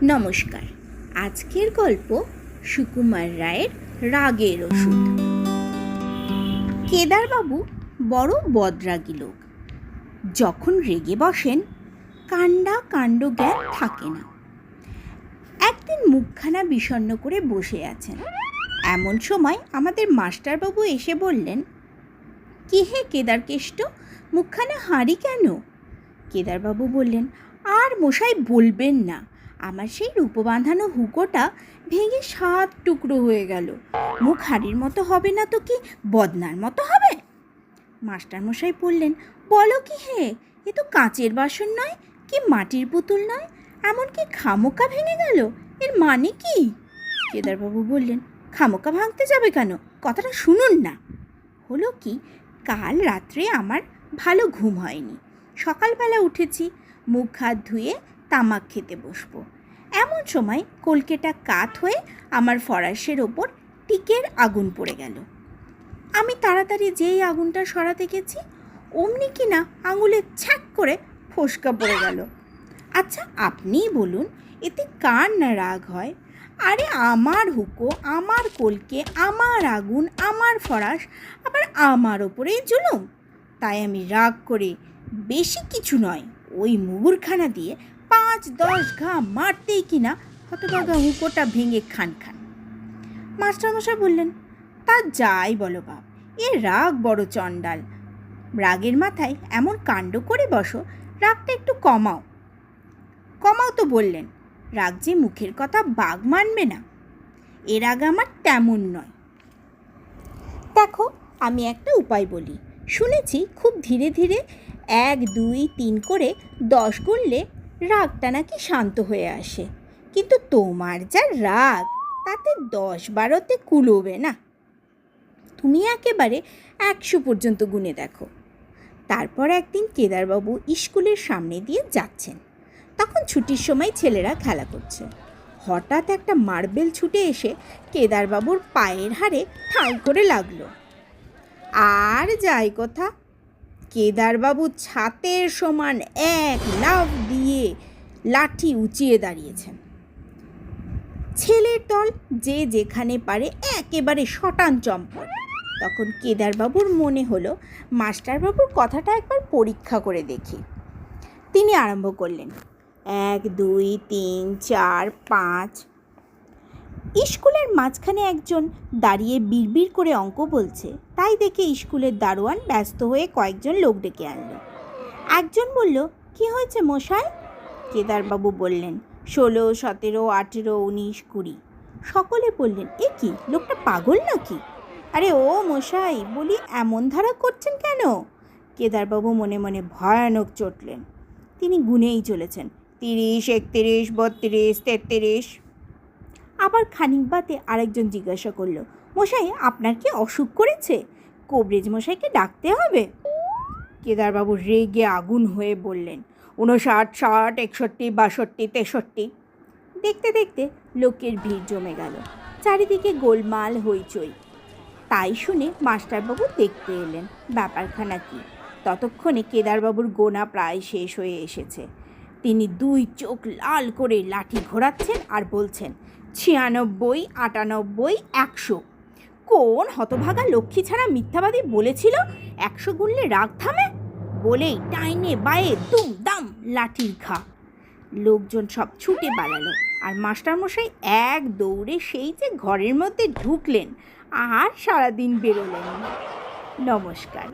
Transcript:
নমস্কার। আজকের গল্প সুকুমার রায়ের রাগের ওষুধ। কেদারবাবু বড় বদরাগী লোক। যখন রেগে বসেন কাণ্ড জ্ঞান থাকে না। একদিন মুখখানা বিষণ্ণ করে বসে আছেন। এমন সময় আমাদের মাস্টারবাবু এসে বললেন, কি হে কেদারকেষ্ট, মুখখানা হাঁড়ি কেন? কেদারবাবু বললেন, আর মশাই বলবেন না, আমার সেই রূপবাঁধানো হুকোটা ভেঙে 7 টুকরো হয়ে গেল। মুখ হাঁড়ির মতো হবে না তো কি বদনার মতো হবে? মাস্টারমশাই বললেন, বলো কি হে, এ তো কাঁচের বাসন নয় কি মাটির পুতুল নয়, এমনকি খামোকা ভেঙে গেল, এর মানে কি? কেদারবাবু বললেন, খামোকা ভাঙতে যাবে কেন, কথাটা শুনুন না। হলো কি, কাল রাত্রে আমার ভালো ঘুম হয়নি। সকালবেলা উঠেছি, মুখ হাত ধুয়ে তামাক খেতে বসবো। এমন সময় কলকেটা কাত হয়ে আমার ফরাসের ওপর টিকের আগুন পড়ে গেল। আমি তাড়াতাড়ি যেই আগুনটা সরাতে গেছি, অমনি কিনা আঙুলে ছ্যাক করে ফোসকা পড়ে গেল। আচ্ছা আপনিই বলুন, এতে কার না রাগ হয়? আরে আমার হুকো, আমার কলকে, আমার আগুন, আমার ফরাস, আবার আমার ওপরেই জুলুম। তাই আমি রাগ করে বেশি কিছু নয়, ওই মুগুরখানা দিয়ে 5-10 ঘা মারতেই কিনা হতভাগা হুকোটা ভেঙে খান। মাস্টারমশাই বললেন, তা যাই বলো বাপ, এ রাগ বড় চণ্ডাল। রাগের মাথায় এমন কাণ্ড করে বসো, রাগটা একটু কমাও তো বললেন। রাগ যে মুখের কথা বাগ মানবে না, এ রাগ আমার তেমন নয়। দেখো আমি একটা উপায় বলি, শুনেছি খুব ধীরে ধীরে 1, 2, 3 করে 10 গুনলে রাগটা নাকি শান্ত হয়ে আসে। কিন্তু তোমার যা রাগ, তাতে 10-12তে কুলোবে না। তুমি একেবারে 100 পর্যন্ত গুনে দেখো। তারপর একদিন কেদারবাবু স্কুলের সামনে দিয়ে যাচ্ছেন। তখন ছুটির সময় ছেলেরা খেলা করছে। হঠাৎ একটা মার্বেল ছুটে এসে কেদারবাবুর পায়ের হাড়ে ঠাঁই করে লাগলো। আর যাই কথা, কেদারবাবু ছাতের সমান এক লাফ দিয়ে লাঠি উঁচিয়ে দাঁড়িয়েছেন। ছেলের দল যে যেখানে পারে একেবারে শটান চম্পট। তখন কেদারবাবুর মনে হলো মাস্টারবাবুর কথাটা একবার পরীক্ষা করে দেখি। তিনি আরম্ভ করলেন, 1, 2, 3, 4, 5। স্কুলের মাঝখানে একজন দাঁড়িয়ে বিড়বিড় করে অঙ্ক বলছে, তাই দেখে স্কুলের দারোয়ান ব্যস্ত হয়ে কয়েকজন লোক ডেকে আনলো। একজন বলল, কি হয়েছে মশাই? কেদারবাবু বললেন, 16, 17, 18, 19, 20। সকলে বললেন, এ কি, লোকটা পাগল নাকি? আরে ও মশাই, বলি এমন ধারা করছেন কেন? কেদারবাবু মনে মনে ভয়ানক চটলেন। তিনি গুনেই চলেছেন, 30, 31, 32, 33। আবার খানিক বাদে আরেকজন জিজ্ঞাসা করল, মশাই আপনার কি অসুখ করেছে? কবরেজ মশাইকে ডাকতে হবে। কেদারবাবু রেগে আগুন হয়ে বললেন, 59, 60, 61, 62, 63। দেখতে দেখতে লোকের ভিড় জমে গেল, চারিদিকে গোলমাল হইচই। তাই শুনে মাস্টারবাবু দেখতে এলেন ব্যাপারখানা কি। ততক্ষণে কেদারবাবুর গোনা প্রায় শেষ হয়ে এসেছে। তিনি 2 চোখ লাল করে লাঠি ঘোরাচ্ছেন আর বলছেন, 96, 98, 100। কোন হতভাগা লক্ষ্মী ছাড়া মিথ্যাবাদী বলেছিল 100 গুনলে রাগ থামে? বলেই ডাইনে বায়ে দুম দাম লাঠির ঘা। লোকজন সব ছুটে পালালো, আর মাস্টারমশাই এক দৌড়ে সেই যে ঘরের মধ্যে ঢুকলেন, আর সারাদিন বেরোলেন না। নমস্কার।